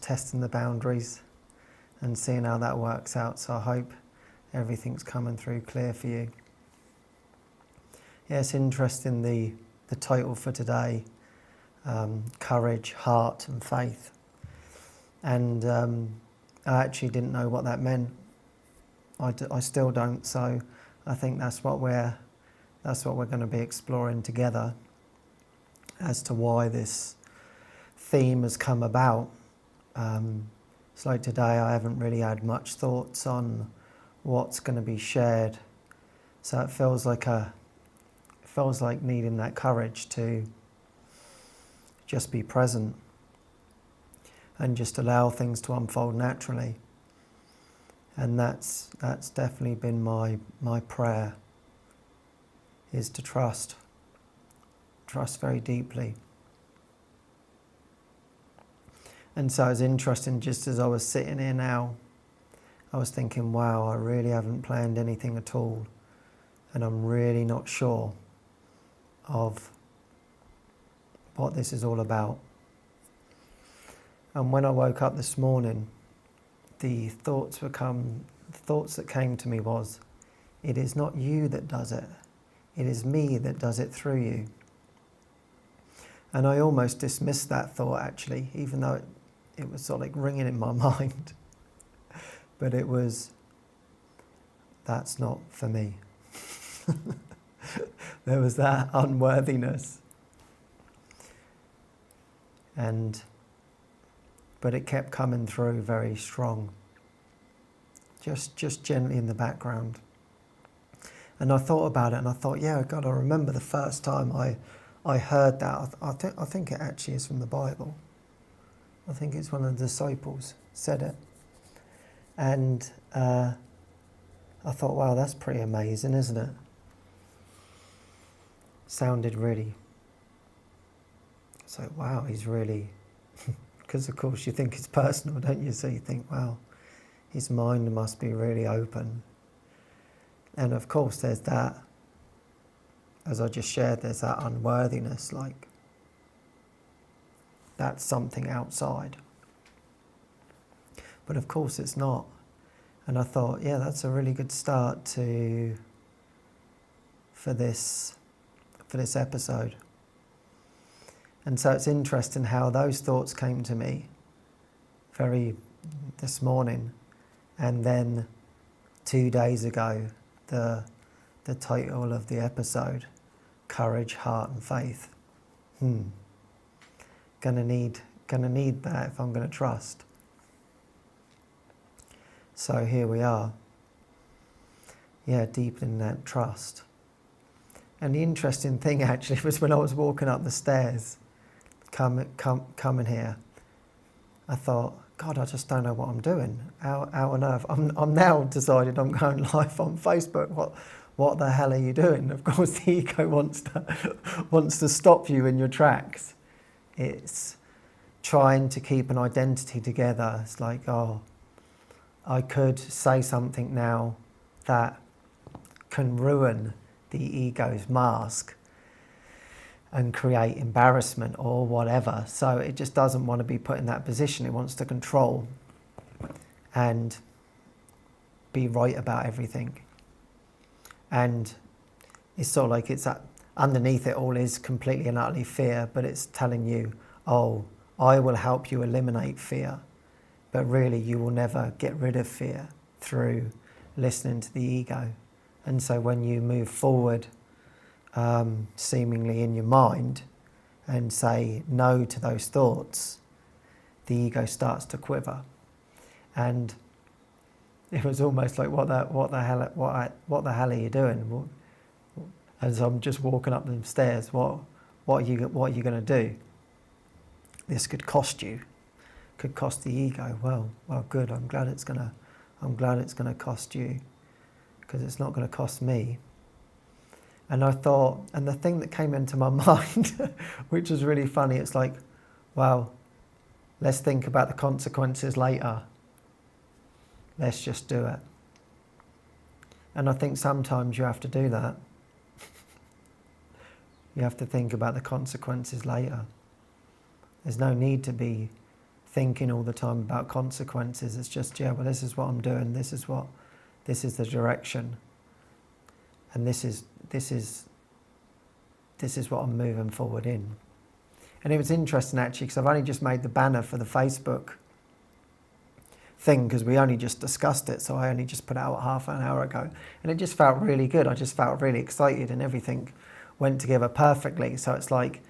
just testing the boundaries and seeing how that works out. So I hope everything's coming through clear for you. Yeah, it's interesting, the title for today, courage, heart and faith. And I actually didn't know what that meant. I still don't, so I think that's what we're going to be exploring together as to why this theme has come about. So like today I haven't really had much thoughts on what's going to be shared, so it feels like needing that courage to just be present and just allow things to unfold naturally. And that's definitely been my prayer, is to trust very deeply. And so it's interesting, just as I was sitting here now, I was thinking, wow, I really haven't planned anything at all, and I'm really not sure of what this is all about. And when I woke up this morning, the thoughts that came to me was, it is not you that does it, it is me that does it through you. And I almost dismissed that thought, actually, even though it was sort of like ringing in my mind. But it was, that's not for me. There was that unworthiness. But it kept coming through very strong, just gently in the background. And I thought about it, and I thought, yeah, God, I remember the first time I heard that. I think it actually is from the Bible. I think it's one of the disciples said it. And I thought, wow, that's pretty amazing, isn't it? Sounded really, so wow, he's really, because of course you think it's personal, don't you? So you think, wow, his mind must be really open. And of course there's that, as I just shared, there's that unworthiness, like that's something outside. But of course it's not. And I thought, yeah, that's a really good start for this episode. And so it's interesting how those thoughts came to me this morning, and then 2 days ago, the title of the episode, Courage, Heart and Faith. Gonna need that if I'm gonna trust. So here we are. Yeah, deepening that trust. And the interesting thing actually was when I was walking up the stairs, coming here, I thought, God, I just don't know what I'm doing. How on earth? I'm now decided I'm going live on Facebook. What the hell are you doing? Of course, the ego wants to stop you in your tracks. It's trying to keep an identity together. It's like, oh, I could say something now that can ruin the ego's mask and create embarrassment or whatever. So it just doesn't want to be put in that position. It wants to control and be right about everything. And it's sort of like underneath it all is completely and utterly fear, but it's telling you, oh, I will help you eliminate fear. But really you will never get rid of fear through listening to the ego. And so when you move forward, seemingly in your mind, and say no to those thoughts, the ego starts to quiver. And it was almost like, what the hell are you doing? As I'm just walking up the stairs, what are you going to do? This could cost you. Could cost the ego. Well, good. I'm glad it's gonna cost you, because it's not going to cost me. And I thought, and the thing that came into my mind, which was really funny, it's like, well, let's think about the consequences later. Let's just do it. And I think sometimes you have to do that. You have to think about the consequences later. There's no need to be thinking all the time about consequences. It's just, yeah, well, this is what I'm doing, this is the direction, and this is what I'm moving forward in. And it was interesting actually, because I've only just made the banner for the Facebook thing, because we only just discussed it, so I only just put it out half an hour ago, and it just felt really good. I just felt really excited, and everything went together perfectly. So it's like,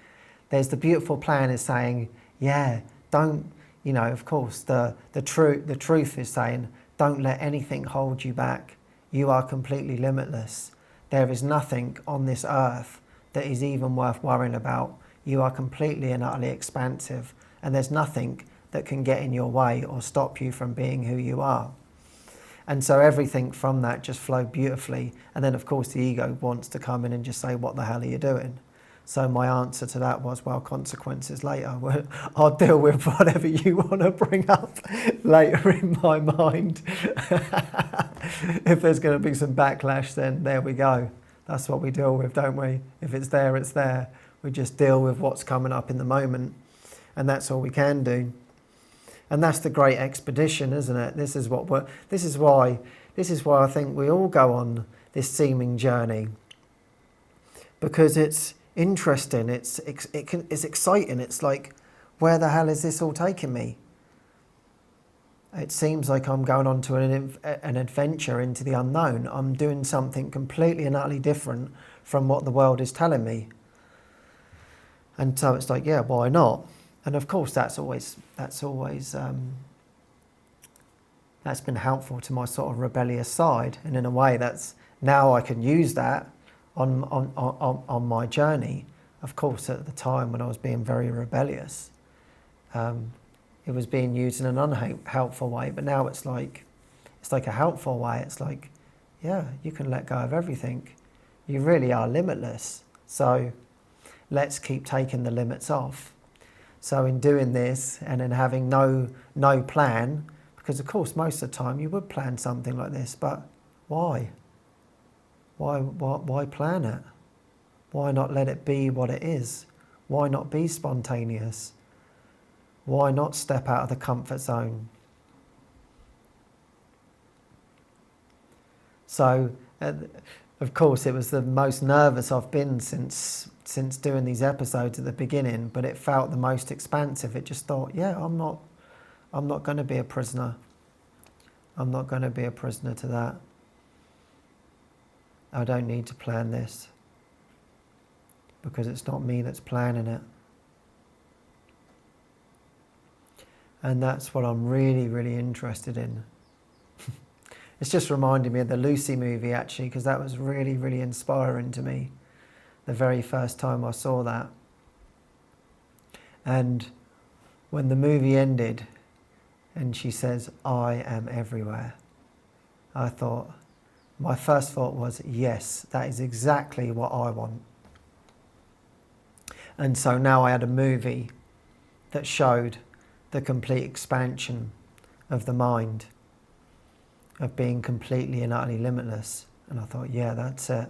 there's the beautiful plan is saying, yeah, don't, of course, the truth is saying, don't let anything hold you back. You are completely limitless. There is nothing on this earth that is even worth worrying about. You are completely and utterly expansive, and there's nothing that can get in your way or stop you from being who you are. And so everything from that just flowed beautifully. And then of course the ego wants to come in and just say, what the hell are you doing? So my answer to that was, well, consequences later. I'll deal with whatever you want to bring up later in my mind. If there's going to be some backlash, then there we go. That's what we deal with, don't we? If it's there, it's there. We just deal with what's coming up in the moment. And that's all we can do. And that's the great expedition, isn't it? This is why I think we all go on this seeming journey, because it's interesting, it's exciting. It's like, where the hell is this all taking me? It seems like I'm going on to an adventure into the unknown. I'm doing something completely and utterly different from what the world is telling me. And so it's like, yeah, why not? And of course, that's been helpful to my sort of rebellious side. And in a way, that's now I can use that on my journey. Of course, at the time when I was being very rebellious, it was being used in an unhelpful way. But now it's like a helpful way. It's like, yeah, you can let go of everything. You really are limitless. So let's keep taking the limits off. So in doing this and in having no plan, because of course most of the time you would plan something like this, but why? Why plan it? Why not let it be what it is? Why not be spontaneous? Why not step out of the comfort zone? So, of course, it was the most nervous I've been since doing these episodes at the beginning, but it felt the most expansive. It just thought, yeah, I'm not going to be a prisoner. I'm not going to be a prisoner to that. I don't need to plan this, because it's not me that's planning it. And that's what I'm really, really interested in. It's just reminded me of the Lucy movie, actually, because that was really, really inspiring to me the very first time I saw that. And when the movie ended and she says, I am everywhere, I thought, my first thought was, yes, that is exactly what I want. And so now I had a movie that showed the complete expansion of the mind, of being completely and utterly limitless. And I thought, yeah, that's it.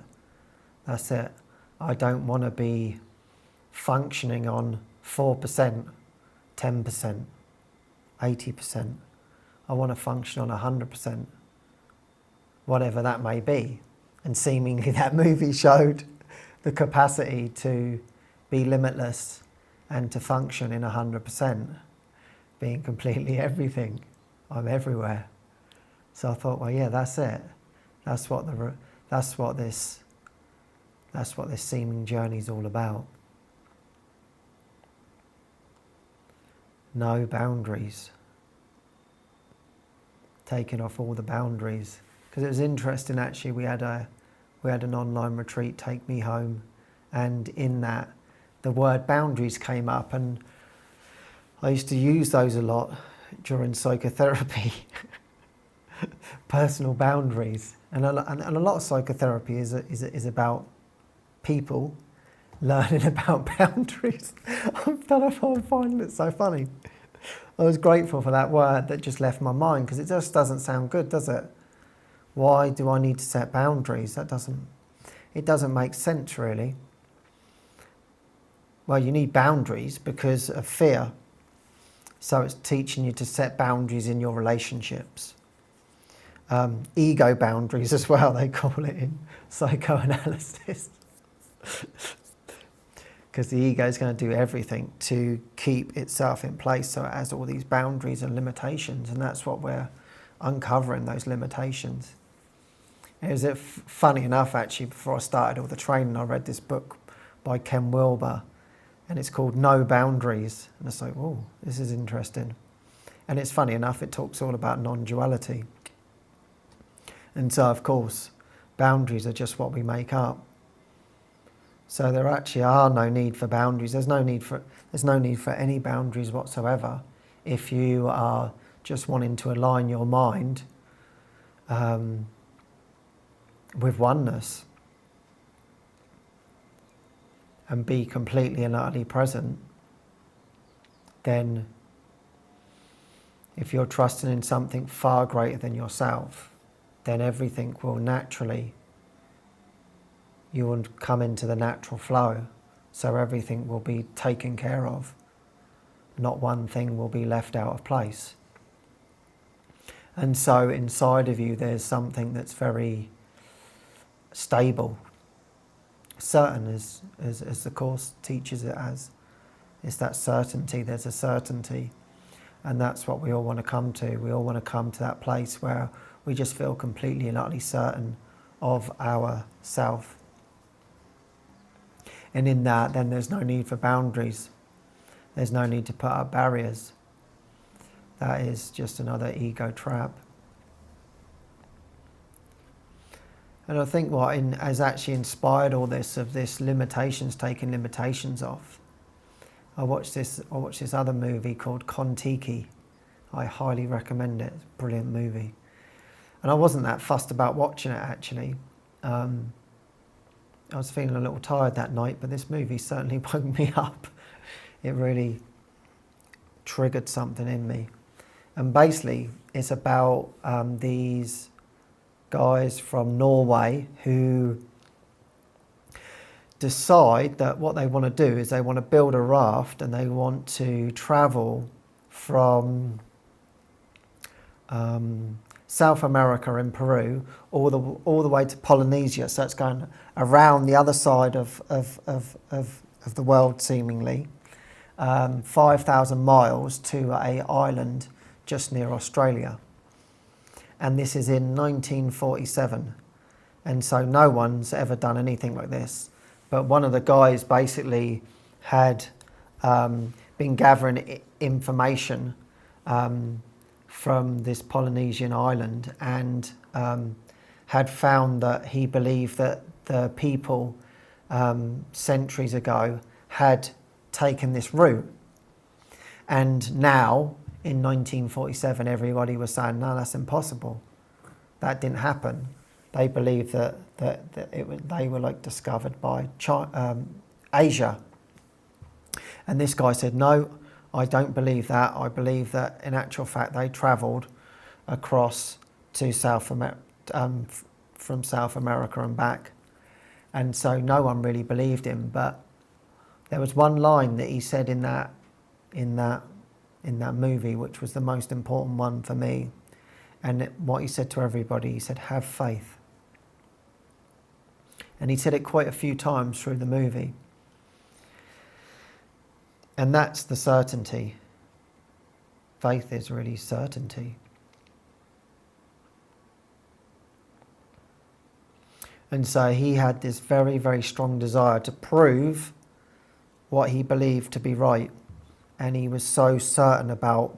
That's it. I don't want to be functioning on 4%, 10%, 80%. I want to function on 100%, whatever that may be. And seemingly that movie showed the capacity to be limitless and to function in 100%, being completely everything. I'm everywhere. So I thought, well, yeah, that's it. That's what this seeming journey is all about. No boundaries. Taking off all the boundaries. Because it was interesting, actually. We had an online retreat, Take Me Home, and in that, the word boundaries came up, and I used to use those a lot during psychotherapy. Personal boundaries, and a lot of psychotherapy is about people learning about boundaries. I'm finding it so funny. I was grateful for that word that just left my mind, because it just doesn't sound good, does it? Why do I need to set boundaries? It doesn't make sense, really. Well, you need boundaries because of fear. So it's teaching you to set boundaries in your relationships. Ego boundaries as well, they call it in psychoanalysis. Because the ego is going to do everything to keep itself in place, so it has all these boundaries and limitations, and that's what we're uncovering, those limitations. It was funny enough, actually, before I started all the training, I read this book by Ken Wilber, and it's called No Boundaries. And it's like, oh, this is interesting. And it's funny enough, it talks all about non-duality. And so, of course, boundaries are just what we make up. So there actually are no need for boundaries. There's no need for any boundaries whatsoever if you are just wanting to align your mind with oneness and be completely and utterly present. Then if you're trusting in something far greater than yourself, then everything will naturally, you will come into the natural flow, so everything will be taken care of. Not one thing will be left out of place. And so inside of you there's something that's very stable, certain, as the Course teaches it as. It's that certainty, there's a certainty. And that's what we all want to come to. We all want to come to that place where we just feel completely and utterly certain of our self. And in that, then there's no need for boundaries. There's no need to put up barriers. That is just another ego trap. And I think what has actually inspired all this, of this limitations, taking limitations off. I watched this other movie called Kon-Tiki. I highly recommend it. It's a brilliant movie. And I wasn't that fussed about watching it, actually. I was feeling a little tired that night, but this movie certainly woke me up. It really triggered something in me. And basically, it's about these guys from Norway who decide that what they want to do is they want to build a raft, and they want to travel from South America and Peru all the way to Polynesia. So it's going around the other side of the world, seemingly, 5,000 miles to an island just near Australia. And this is in 1947. And so no one's ever done anything like this. But one of the guys basically had been gathering information from this Polynesian island, and had found that he believed that the people centuries ago had taken this route. And now, in 1947, everybody was saying, no, that's impossible. That didn't happen. They believed that they were like discovered by Asia. And this guy said, no, I don't believe that. I believe that in actual fact they travelled across to from South America and back. And so no one really believed him. But there was one line that he said in that movie, which was the most important one for me. And what he said to everybody, he said, have faith. And he said it quite a few times through the movie. And that's the certainty. Faith is really certainty. And so he had this very, very strong desire to prove what he believed to be right. And he was so certain about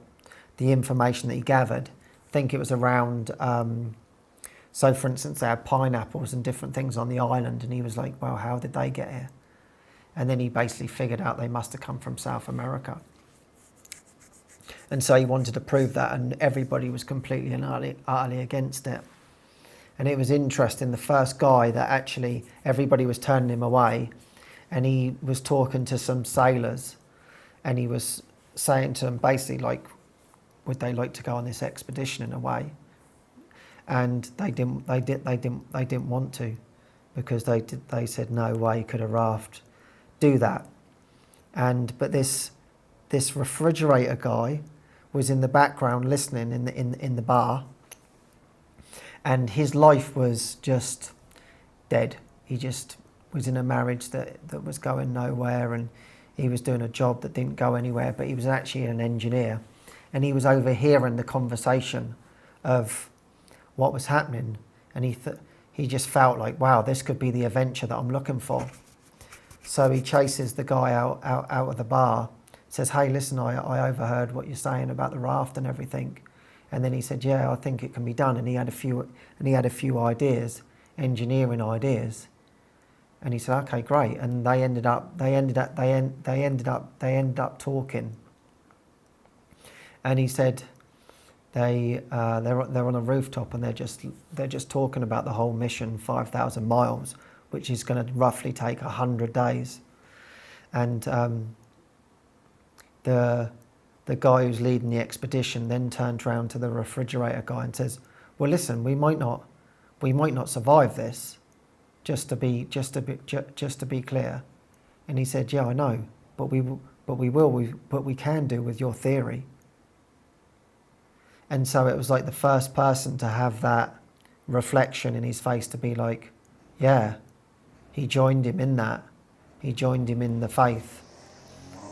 the information that he gathered. I think it was around, so for instance, they had pineapples and different things on the island, and he was like, well, how did they get here? And then he basically figured out they must have come from South America. And so he wanted to prove that, and everybody was completely and utterly against it. And it was interesting, the first guy that actually everybody was turning him away, and he was talking to some sailors, and he was saying to them basically, like, would they like to go on this expedition in a way? And they didn't want to, because they said no way could a raft do that. But this refrigerator guy was in the background listening in the bar, and his life was just dead. He just was in a marriage that was going nowhere, and he was doing a job that didn't go anywhere, but he was actually an engineer, and he was overhearing the conversation of what was happening, and he just felt like, wow, this could be the adventure that I'm looking for. So he chases the guy out of the bar, says, hey, listen, I overheard what you're saying about the raft and everything. And then he said, yeah, I think it can be done. And he had a few ideas, engineering ideas. And he said, okay, great. And they ended up talking. And he said, they're on a rooftop, and they're just talking about the whole mission, 5,000 miles, which is going to roughly take 100 days. And the guy who's leading the expedition then turned around to the refrigerator guy and says, well, listen, we might not survive this, just to be clear. And he said, yeah, I know, but we can do with your theory. And so it was like the first person to have that reflection in his face, to be like, yeah, he joined him in that. He joined him in the faith,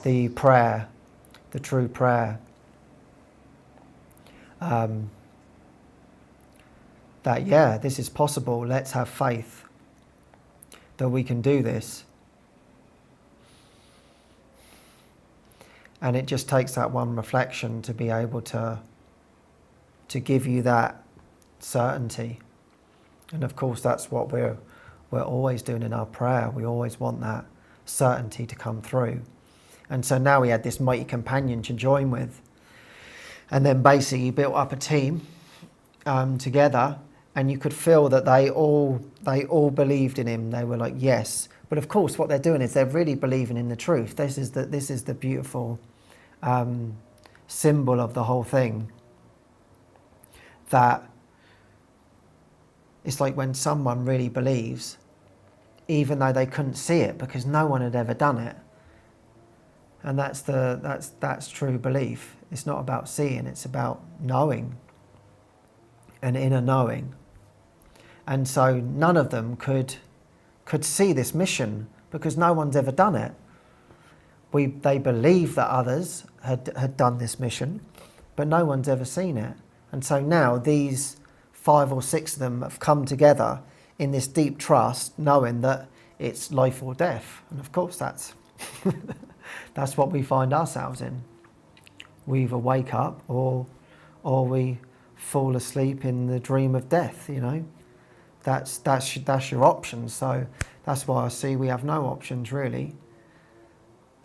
the prayer, the true prayer. That, yeah, this is possible. Let's have faith that we can do this. And it just takes that one reflection to be able to give you that certainty. And of course, that's what we're always doing in our prayer. We always want that certainty to come through. And so now we had this mighty companion to join with. And then basically he built up a team together, and you could feel that they all believed in him. They were like, yes. But of course, what they're doing is they're really believing in the truth. This is the beautiful symbol of the whole thing. That it's like when someone really believes, even though they couldn't see it because no one had ever done it. And that's true belief. It's not about seeing, it's about knowing, an inner knowing. And so none of them could see this mission because no one's ever done it. They believe that others had done this mission, but no one's ever seen it. And so now these 5 or 6 of them have come together in this deep trust, knowing that it's life or death. And of course that's that's what we find ourselves in. We either wake up or we fall asleep in the dream of death, you know. That's your options. So that's why I see we have no options really.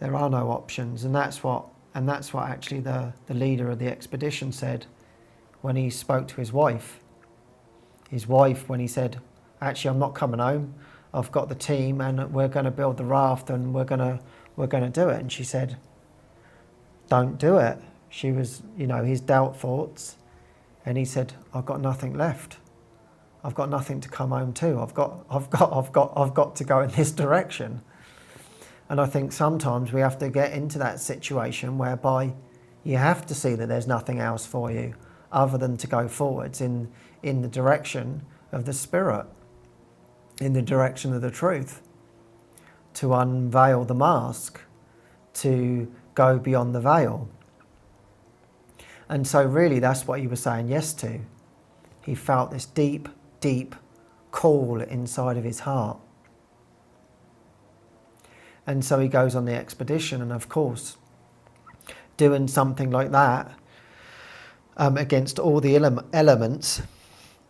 There are no options, and that's what actually the leader of the expedition said when he spoke to his wife. His wife, when he said, actually, I'm not coming home. I've got the team and we're going to build the raft and we're going to do it. And she said, don't do it. She was, you know, his doubt thoughts. And he said, I've got nothing left. I've got nothing to come home to. I've got to go in this direction. And I think sometimes we have to get into that situation whereby you have to see that there's nothing else for you other than to go forwards in the direction of the Spirit, in the direction of the truth, to unveil the mask, to go beyond the veil. And so really that's what he was saying yes to. He felt this deep, deep call inside of his heart. And so he goes on the expedition, and of course, doing something like that against all the elements.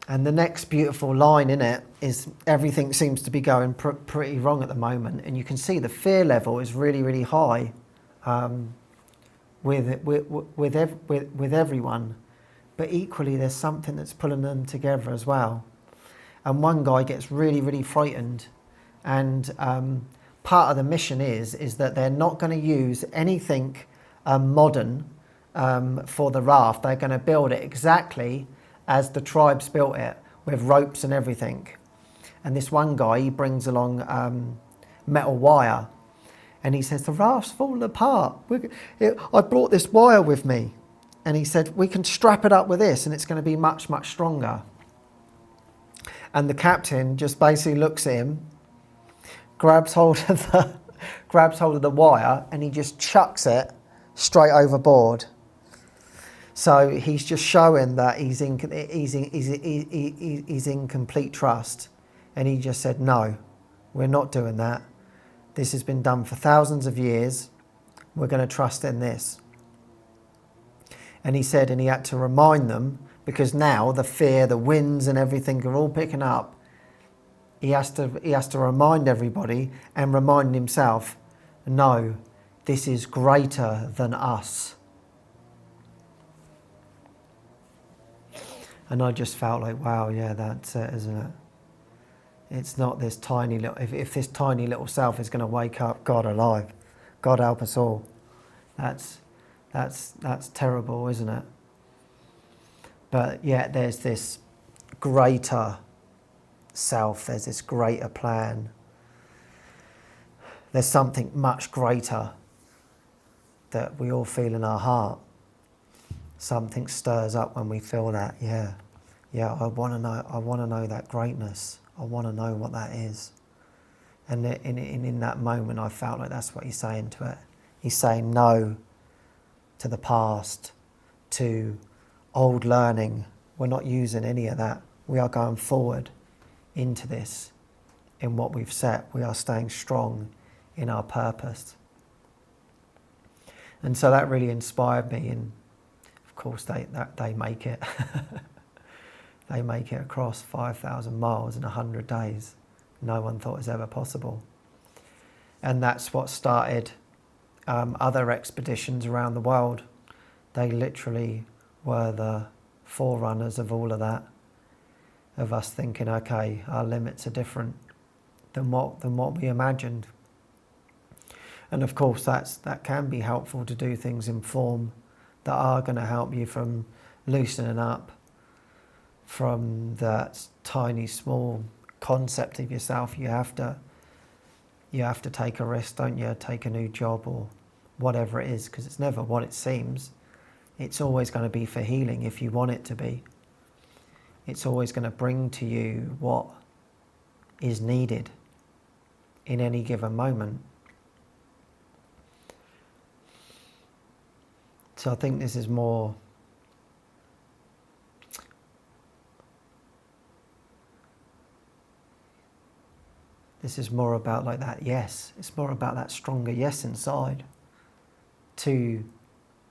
And the next beautiful line in it is everything seems to be going pretty wrong at the moment. And you can see the fear level is really, really high with everyone. But equally, there's something that's pulling them together as well. And one guy gets really, really frightened. And part of the mission is that they're not going to use anything modern for the raft. They're going to build it exactly as the tribes built it, with ropes and everything. And this one guy, he brings along metal wire, and he says, the raft's falling apart. I brought this wire with me. And he said, we can strap it up with this and it's going to be much, much stronger. And the captain just basically looks at him, grabs hold of the wire, and he just chucks it straight overboard. So he's just showing that he's in complete trust. And he just said, no, we're not doing that. This has been done for thousands of years. We're going to trust in this. And he said, and he had to remind them, because now the fear, the winds and everything are all picking up. He has to remind everybody and remind himself, no, this is greater than us. And I just felt like, wow, yeah, that's it, isn't it? It's not this tiny little, if this tiny little self is going to wake up, God alive, God help us all. That's terrible, isn't it? But yet there's this greater self, there's this greater plan. There's something much greater that we all feel in our heart. Something stirs up when we feel that, yeah, I want to know that greatness. I want to know what that is. And in that moment, I felt like that's what he's saying to it. He's saying no to the past, to old learning. We're not using any of that. We are going forward into this, in what we've set. We are staying strong in our purpose. And so that really inspired me. And of course, they make it. They make it across 5,000 miles in 100 days. No one thought it was ever possible. And that's what started other expeditions around the world. They literally were the forerunners of all of that, of us thinking, okay, our limits are different than what we imagined. And of course, that can be helpful to do things in form that are going to help you from loosening up from that tiny, small concept of yourself. You have to take a risk, don't you? Take a new job or whatever it is, because it's never what it seems. It's always going to be for healing if you want it to be. It's always going to bring to you what is needed in any given moment. So I think this is more about like that yes. It's more about that stronger yes inside to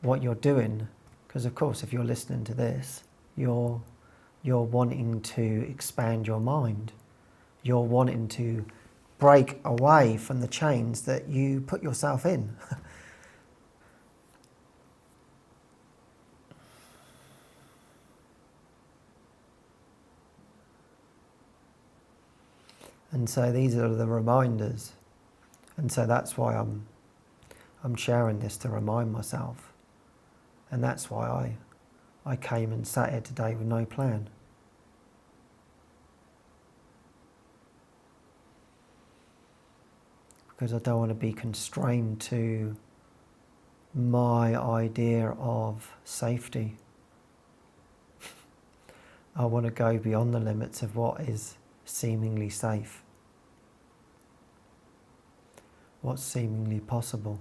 what you're doing. Because of course, if you're listening to this, you're wanting to expand your mind. You're wanting to break away from the chains that you put yourself in. And so these are the reminders. And so that's why I'm sharing this, to remind myself. And that's why I came and sat here today with no plan. Because I don't want to be constrained to my idea of safety. I want to go beyond the limits of what is seemingly safe, what's seemingly possible.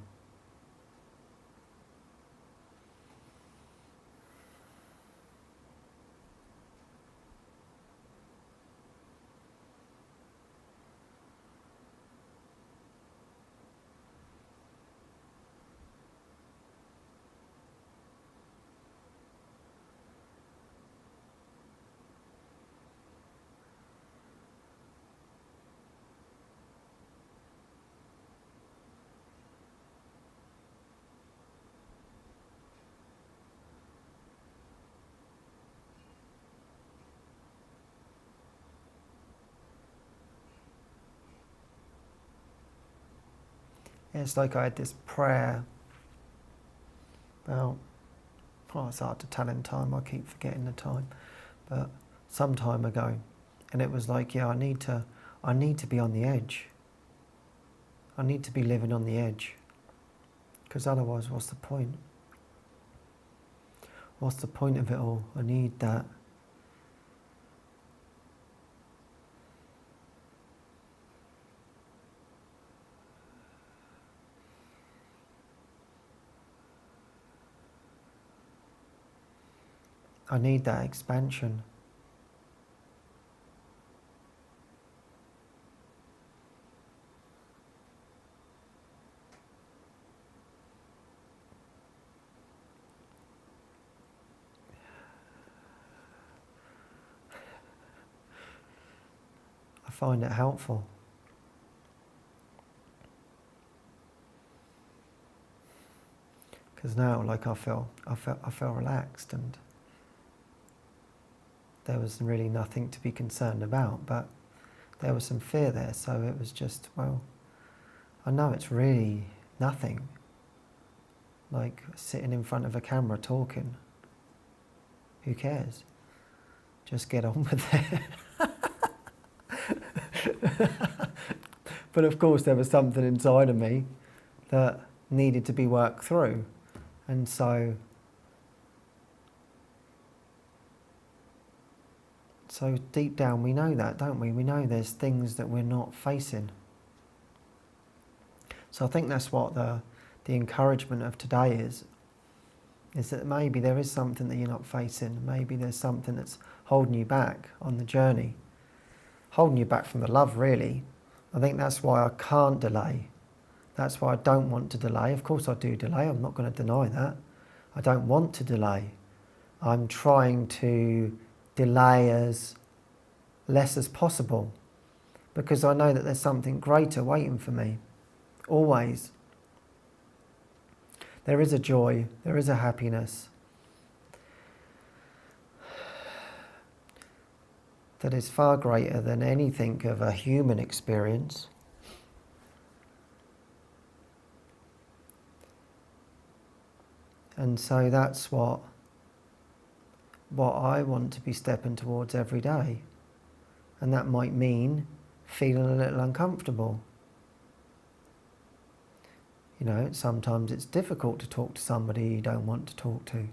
It's like I had this prayer about, it's hard to tell in time, I keep forgetting the time, but some time ago. And it was like, I need to be on the edge. I need to be living on the edge. Because otherwise, what's the point? What's the point of it all? I need that. I need that expansion. I find it helpful. Because now, like, I feel relaxed, and there was really nothing to be concerned about, but there was some fear there, so it was just, well, I know it's really nothing, like sitting in front of a camera talking. Who cares? Just get on with it. But of course there was something inside of me that needed to be worked through, and so deep down we know that, don't we? We know there's things that we're not facing. So I think that's what the encouragement of today is that maybe there is something that you're not facing. Maybe there's something that's holding you back on the journey, holding you back from the love, really. I think that's why I can't delay. That's why I don't want to delay. Of course I do delay, I'm not going to deny that. I don't want to delay. I'm trying to delay as less as possible, because I know that there's something greater waiting for me, always. There is a joy, there is a happiness that is far greater than anything of a human experience. And so that's what I want to be stepping towards every day. And that might mean feeling a little uncomfortable. You know, sometimes it's difficult to talk to somebody you don't want to talk to.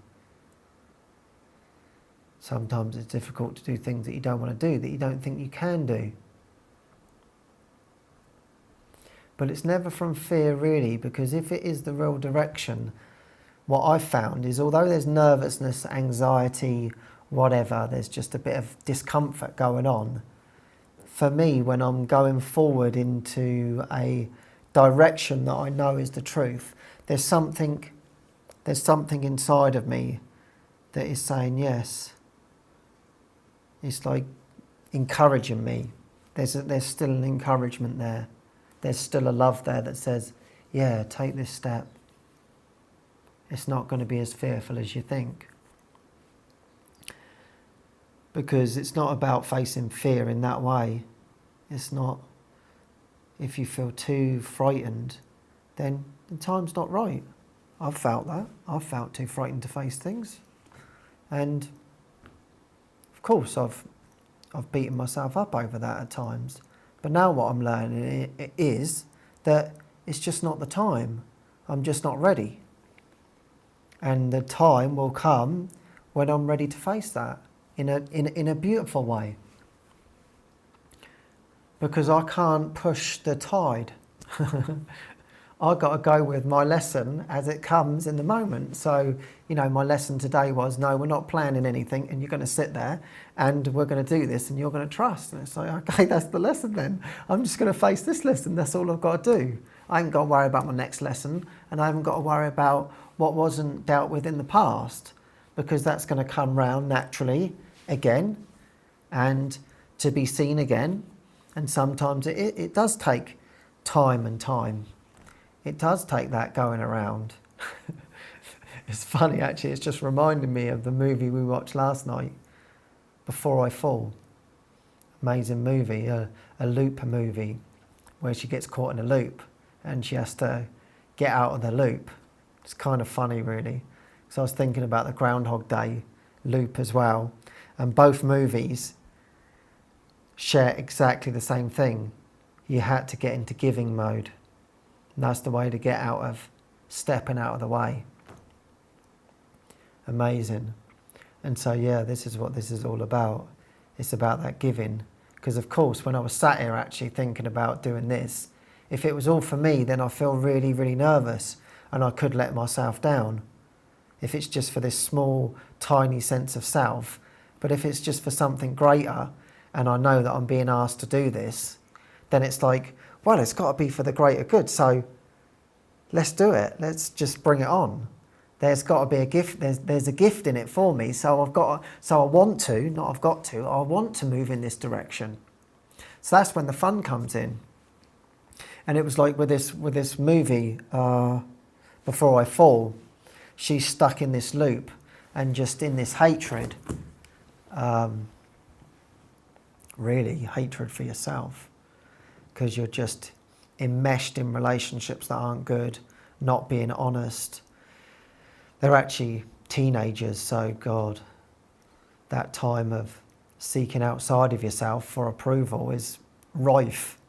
Sometimes it's difficult to do things that you don't want to do, that you don't think you can do. But it's never from fear, really, because if it is the real direction, what I've found is, although there's nervousness, anxiety, whatever, there's just a bit of discomfort going on. For me, when I'm going forward into a direction that I know is the truth, there's something inside of me that is saying yes. It's like encouraging me. There's still an encouragement there. There's still a love there that says, yeah, take this step. It's not going to be as fearful as you think. Because it's not about facing fear in that way. It's not. If you feel too frightened, then the time's not right. I've felt that. I've felt too frightened to face things. And of course I've beaten myself up over that at times. But now what I'm learning is that it's just not the time. I'm just not ready. And the time will come when I'm ready to face that in a beautiful way. Because I can't push the tide. I've got to go with my lesson as it comes in the moment. So, you know, my lesson today was, no, we're not planning anything, and you're going to sit there and we're going to do this and you're going to trust. And it's like, okay, that's the lesson then. I'm just going to face this lesson. That's all I've got to do. I ain't got to worry about my next lesson, and I haven't got to worry about what wasn't dealt with in the past, because that's going to come round naturally again and to be seen again. And sometimes it does take time and time. It does take that going around. It's funny, actually, it's just reminding me of the movie we watched last night, Before I Fall. Amazing movie, a loop movie, where she gets caught in a loop and she has to get out of the loop. It's kind of funny, really. So I was thinking about the Groundhog Day loop as well. And both movies share exactly the same thing. You had to get into giving mode. And that's the way to get out of stepping out of the way. amazing. And so, yeah, this is what this is all about. It's about that giving. Because, of course, when I was sat here actually thinking about doing this, if it was all for me, then I feel really, really nervous and I could let myself down. If it's just for this small, tiny sense of self. But if it's just for something greater and I know that I'm being asked to do this, then it's like, well, it's got to be for the greater good. So let's do it. Let's just bring it on. There's got to be a gift. There's a gift in it for me. So I want to, not I've got to. I want to move in this direction. So that's when the fun comes in. And it was like with this movie, Before I Fall, she's stuck in this loop and just in this hatred. Really, hatred for yourself, because you're just enmeshed in relationships that aren't good, not being honest. They're actually teenagers, so God, that time of seeking outside of yourself for approval is rife.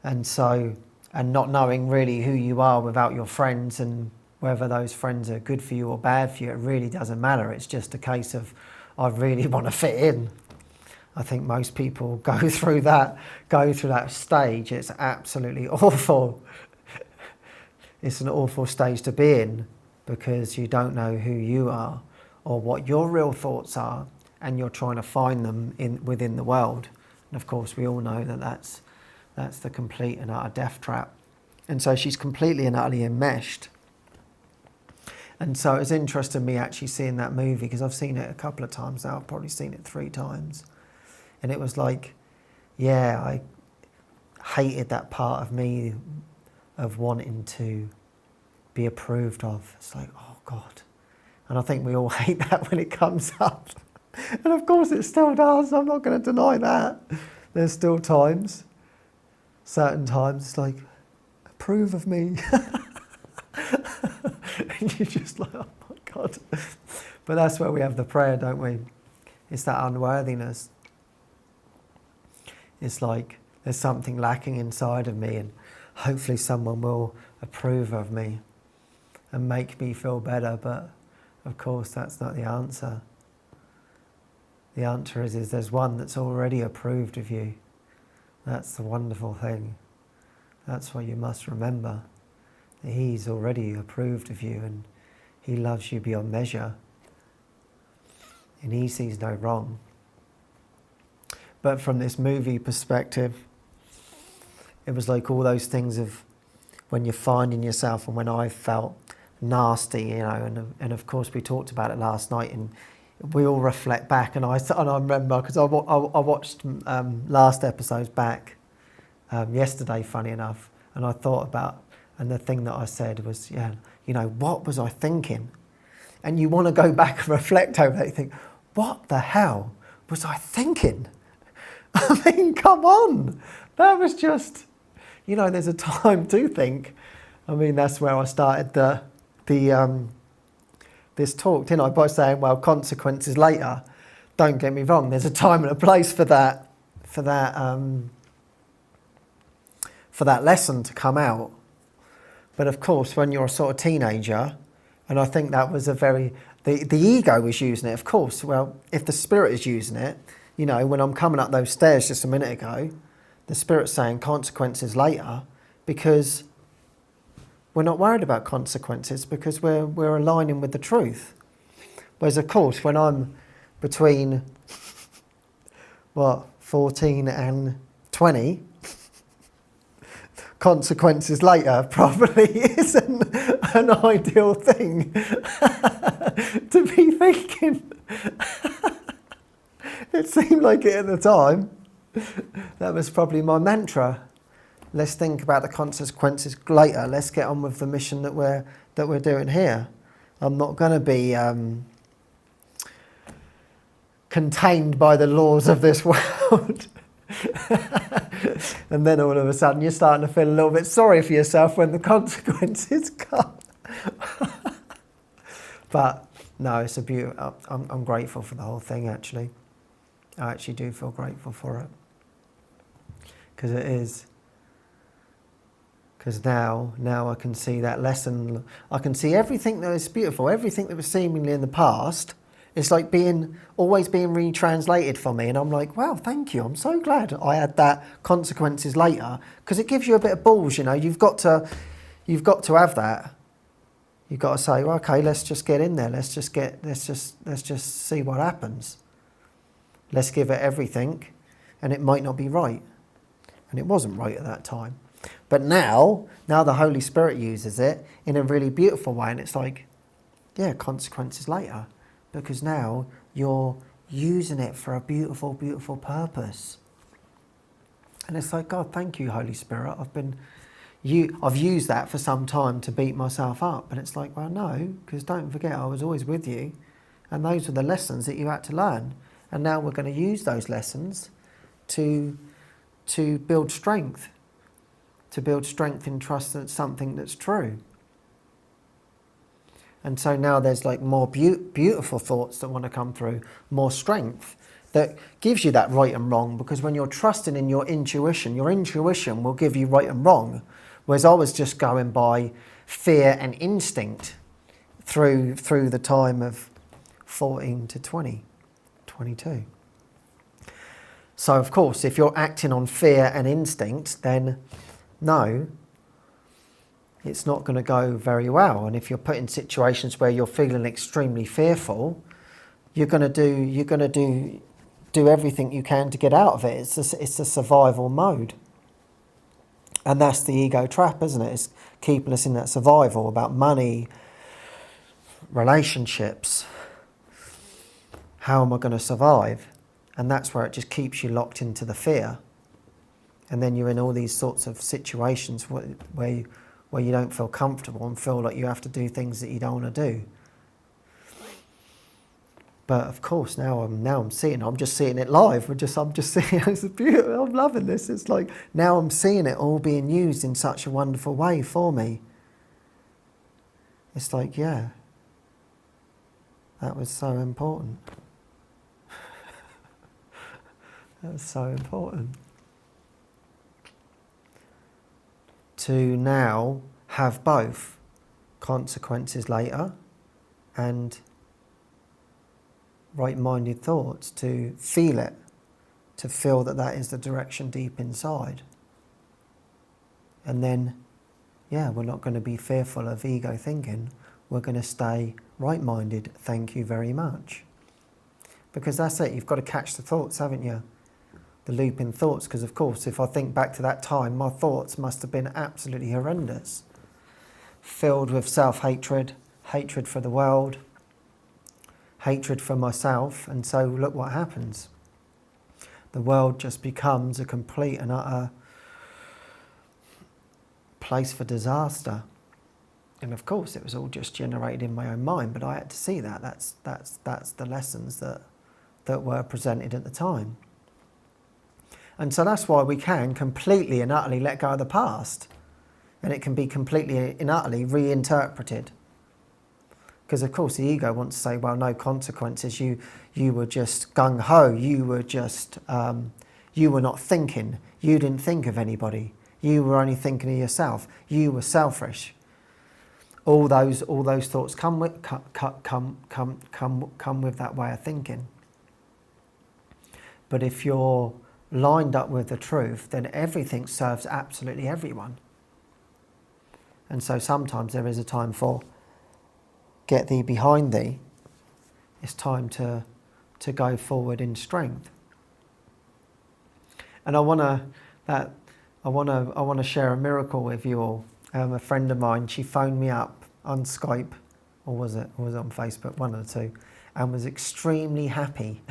And so, and not knowing really who you are without your friends, and whether those friends are good for you or bad for you, it really doesn't matter. It's just a case of, I really want to fit in. I think most people go through that stage. It's absolutely awful. It's an awful stage to be in, because you don't know who you are or what your real thoughts are, and you're trying to find them within the world. And of course, we all know that that's the complete and utter death trap. And so she's completely and utterly enmeshed. And so it's interesting me actually seeing that movie, because I've seen it a couple of times now. I've probably seen it 3 times. And it was like, yeah, I hated that part of me of wanting to be approved of. It's like, oh God. And I think we all hate that when it comes up. And of course it still does. I'm not going to deny that. There's still times, certain times, it's like, approve of me. And you're just like, oh my God. But that's where we have the prayer, don't we? It's that unworthiness. It's like there's something lacking inside of me, and hopefully someone will approve of me and make me feel better. But of course that's not the answer. The answer is there's one that's already approved of you. That's the wonderful thing. That's what you must remember. That He's already approved of you, and He loves you beyond measure. And He sees no wrong. But from this movie perspective, it was like all those things of when you're finding yourself, and when I felt nasty, you know, and of course we talked about it last night, and we all reflect back, and I remember, because I watched last episodes back yesterday, funny enough, and I thought about, and the thing that I said was, yeah, you know, what was I thinking? And you want to go back and reflect over that. You think, what the hell was I thinking? I mean, come on. That was just, you know, there's a time to think. I mean, that's where I started this talk, didn't I? By saying, well, consequences later. Don't get me wrong. There's a time and a place for that lesson to come out. But of course, when you're a sort of teenager, and I think that was the ego was using it, of course. Well, if the Spirit is using it, you know, when I'm coming up those stairs just a minute ago, the Spirit's saying consequences later, because we're not worried about consequences, because we're aligning with the truth. Whereas, of course, when I'm between, 14 and 20, consequences later probably isn't an ideal thing to be thinking. It seemed like it at the time. That was probably my mantra. Let's think about the consequences later. Let's get on with the mission that we're doing here. I'm not going to be contained by the laws of this world. And then all of a sudden you're starting to feel a little bit sorry for yourself when the consequences come. But no, it's a beautiful. I'm grateful for the whole thing, actually. I actually do feel grateful for it, because it is Because now I can see that lesson. I can see everything that was beautiful, everything that was seemingly in the past. It's like always being retranslated for me, and I'm like, wow, thank you. I'm so glad I had that consequences later, because it gives you a bit of balls. You've got to have that. You've got to say, well, okay, let's just get in there. Let's just see what happens. Let's give it everything, and it might not be right, and it wasn't right at that time. But now the Holy Spirit uses it in a really beautiful way, and it's like, yeah, consequences later, because now you're using it for a beautiful, beautiful purpose. And it's like, God, thank you, Holy Spirit. I've used that for some time to beat myself up, and it's like, well, no, because don't forget, I was always with you, and those were the lessons that you had to learn, and now we're going to use those lessons to build strength. To build strength in trust that it's something that's true. And so now there's like more beautiful thoughts that want to come through, more strength that gives you that right and wrong, because when you're trusting in your intuition will give you right and wrong, whereas I was just going by fear and instinct through the time of 14 to 22. So of course, if you're acting on fear and instinct, then no, it's not going to go very well. And if you're put in situations where you're feeling extremely fearful, you're going to do everything you can to get out of it. It's a survival mode. And that's the ego trap, isn't it? It's keeping us in that survival about money, relationships. How am I going to survive? And that's where it just keeps you locked into the fear. And then you're in all these sorts of situations where you don't feel comfortable and feel like you have to do things that you don't want to do. But of course, now I'm seeing. I'm just seeing it live. I'm just seeing. It's beautiful. I'm loving this. It's like now I'm seeing it all being used in such a wonderful way for me. It's like, yeah, that was so important. That was so important. To now have both consequences later and right-minded thoughts, to feel it, to feel that is the direction deep inside. And then, yeah, we're not going to be fearful of ego thinking. We're going to stay right-minded, thank you very much. Because that's it, you've got to catch the thoughts, haven't you? The looping thoughts, because of course if I think back to that time, my thoughts must have been absolutely horrendous, filled with self-hatred, hatred for the world, hatred for myself. And so look what happens. The world just becomes a complete and utter place for disaster. And of course it was all just generated in my own mind, but I had to see that. That's the lessons that were presented at the time. And so that's why we can completely and utterly let go of the past. And it can be completely and utterly reinterpreted. Because of course the ego wants to say, well, no consequences, you were just gung-ho, you were not thinking, you didn't think of anybody, you were only thinking of yourself, you were selfish. All those thoughts come with that way of thinking. But if you're lined up with the truth, then everything serves absolutely everyone. And so sometimes there is a time for get thee behind thee. It's time to go forward in strength. And I want to share a miracle with you all. A friend of mine, she phoned me up on Skype, or was it on Facebook, one of the two, and was extremely happy.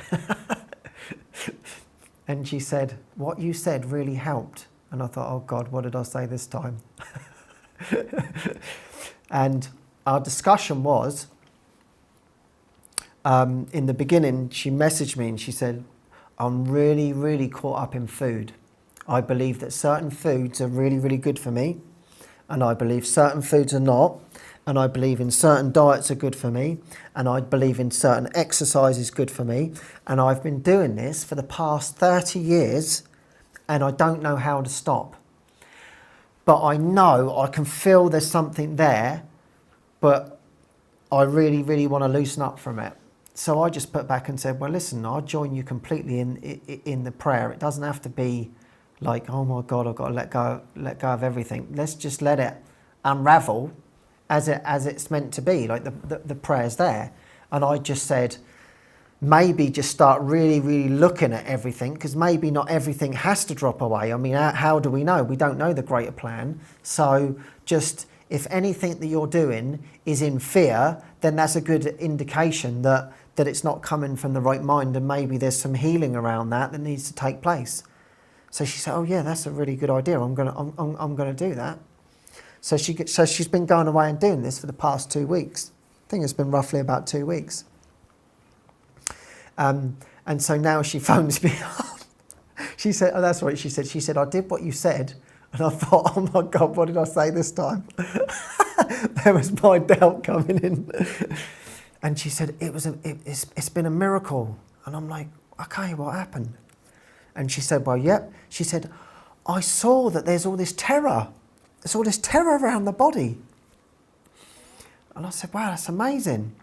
And she said, what you said really helped. And I thought, oh God, what did I say this time? And our discussion was, in the beginning, she messaged me and she said, I'm really, really caught up in food. I believe that certain foods are really, really good for me. And I believe certain foods are not. And I believe in certain diets are good for me, and I believe in certain exercise is good for me, and I've been doing this for the past 30 years, and I don't know how to stop. but I know, I can feel there's something there, but I really, really want to loosen up from it. So I just put back and said, well, listen, I'll join you completely in the prayer. It doesn't have to be like, oh my God, I've got to let go of everything. Let's just let it unravel as it's meant to be, like the prayer's there. And I just said, maybe just start really, really looking at everything, because maybe not everything has to drop away. I mean, how do we know? We don't know the greater plan. So just, if anything that you're doing is in fear, then that's a good indication that it's not coming from the right mind, and maybe there's some healing around that needs to take place. So she said, oh yeah, that's a really good idea. I'm gonna do that. So she's been going away and doing this for the past 2 weeks. I think it's been roughly about 2 weeks. And so now she phones me up. She said, oh, that's what she said. She said, I did what you said. And I thought, oh my God, what did I say this time? There was my doubt coming in. And she said, it's been a miracle. And I'm like, okay, what happened? And she said, well, yep. She said, I saw that there's all this terror. There's all this terror around the body. And I said, wow, that's amazing.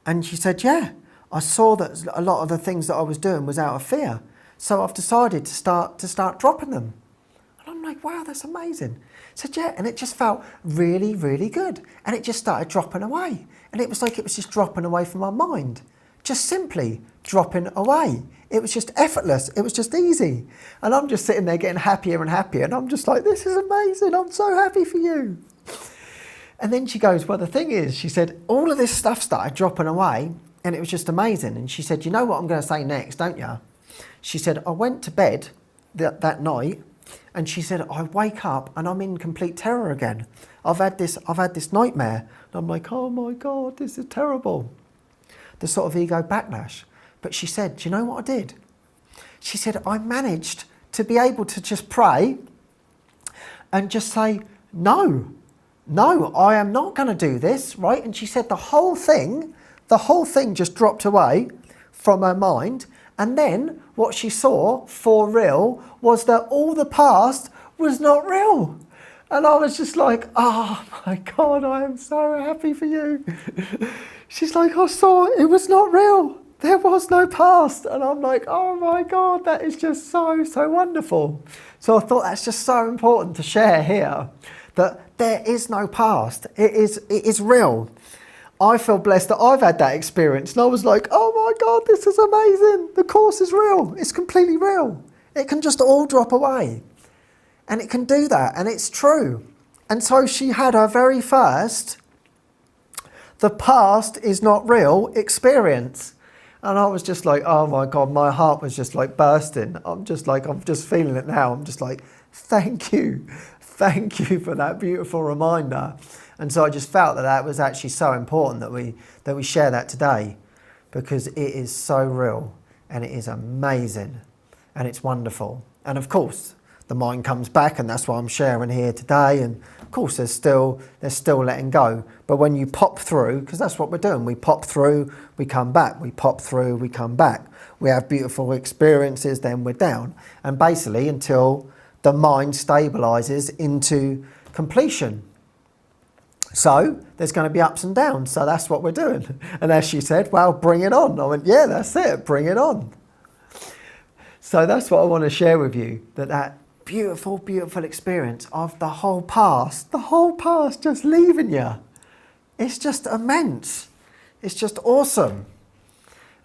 And she said, yeah, I saw that a lot of the things that I was doing was out of fear. So I've decided to start dropping them. And I'm like, wow, that's amazing. Said, yeah, and it just felt really, really good. And it just started dropping away. And it was like it was just dropping away from my mind. Just simply dropping away. It was just effortless. It was just easy. And I'm just sitting there getting happier and happier. And I'm just like, this is amazing. I'm so happy for you. And then she goes, well, the thing is, she said, all of this stuff started dropping away and it was just amazing. And she said, you know what I'm going to say next, don't you? She said, I went to bed that night and she said, I wake up and I'm in complete terror again. I've had this nightmare. And I'm like, oh my God, this is terrible. The sort of ego backlash. But she said, do you know what I did? She said, I managed to be able to just pray and just say, no, I am not going to do this, right? And she said the whole thing just dropped away from her mind. And then what she saw for real was that all the past was not real. And I was just like, oh my God, I am so happy for you. She's like, I saw it was not real. There was no past. And I'm like, oh my God, that is just so, so wonderful. So I thought that's just so important to share here, that there is no past. It is real. I feel blessed that I've had that experience. And I was like, oh my God, this is amazing. The course is real. It's completely real. It can just all drop away. And it can do that. And it's true. And so she had her very first, the past is not real experience. And I was just like, oh my God, my heart was just like bursting. I'm just feeling it now. I'm just like, thank you for that beautiful reminder. And so I just felt that was actually so important that we share that today, because it is so real and it is amazing and it's wonderful. And of course, the mind comes back, and that's why I'm sharing here today. And of course, there's still letting go. But when you pop through, because that's what we're doing, we pop through, we come back, we pop through, we come back. We have beautiful experiences, then we're down. And basically until the mind stabilizes into completion. So there's going to be ups and downs. So that's what we're doing. And as she said, well, bring it on. I went, yeah, that's it. Bring it on. So that's what I want to share with you, that beautiful, beautiful experience of the whole past just leaving you. It's just immense. It's just awesome.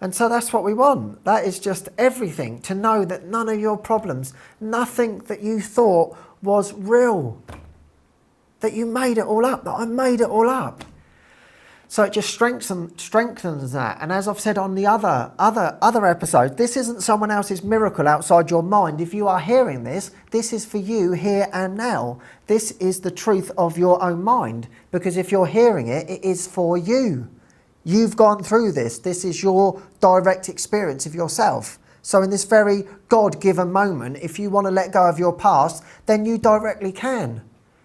And so that's what we want. That is just everything, to know that none of your problems, nothing that you thought was real, that you made it all up, that I made it all up. So it just strengthens that. And as I've said on the other episodes, this isn't someone else's miracle outside your mind. If you are hearing this, this is for you here and now. This is the truth of your own mind. Because if you're hearing it, it is for you. You've gone through this. This is your direct experience of yourself. So in this very God-given moment, if you want to let go of your past, then you directly can.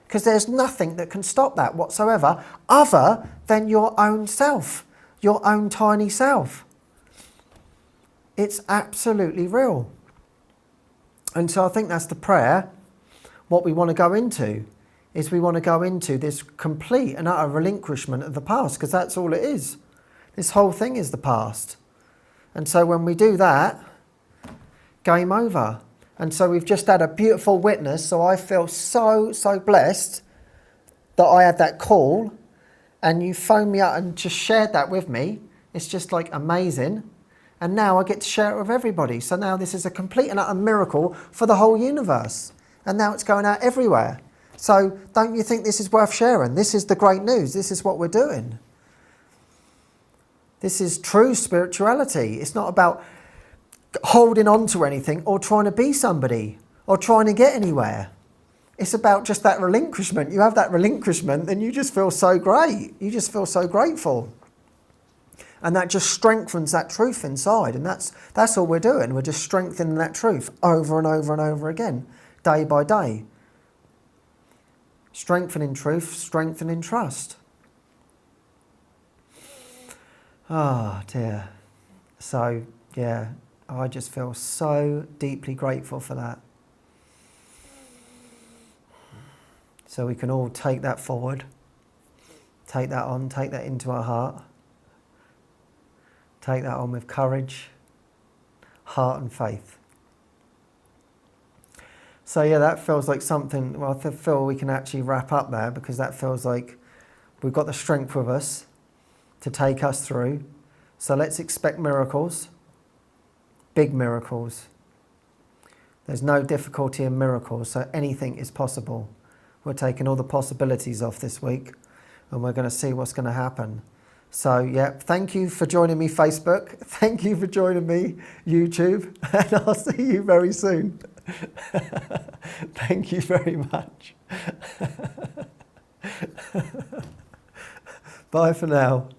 Because there's nothing that can stop that whatsoever, other than your own self, your own tiny self. It's absolutely real. And so I think that's the prayer what we want to go into is we want to go into this complete and utter relinquishment of the past, because that's all it is. This whole thing is the past. And so when we do that, game over. And so we've just had a beautiful witness. So I feel so blessed that I had that call and you phoned me up and just shared that with me. It's just like amazing. And now I get to share it with everybody. So now this is a complete and utter miracle for the whole universe. And now it's going out everywhere. So don't you think this is worth sharing? This is the great news. This is what we're doing. This is true spirituality. It's not about holding on to anything or trying to be somebody or trying to get anywhere. It's about just that relinquishment. You have that relinquishment and you just feel so great. You just feel so grateful. And that just strengthens that truth inside. And that's all we're doing. We're just strengthening that truth over and over and over again, day by day. Strengthening truth, strengthening trust. Oh dear. So, yeah, I just feel so deeply grateful for that. So we can all take that forward, take that on, take that into our heart, take that on with courage, heart and faith. So yeah, that feels like something, well, I feel we can actually wrap up there, because that feels like we've got the strength with us to take us through. So let's expect miracles, big miracles. There's no difficulty in miracles, so anything is possible. We're taking all the possibilities off this week and we're going to see what's going to happen. So yeah, thank you for joining me, Facebook. Thank you for joining me, YouTube. And I'll see you very soon. Thank you very much. Bye for now.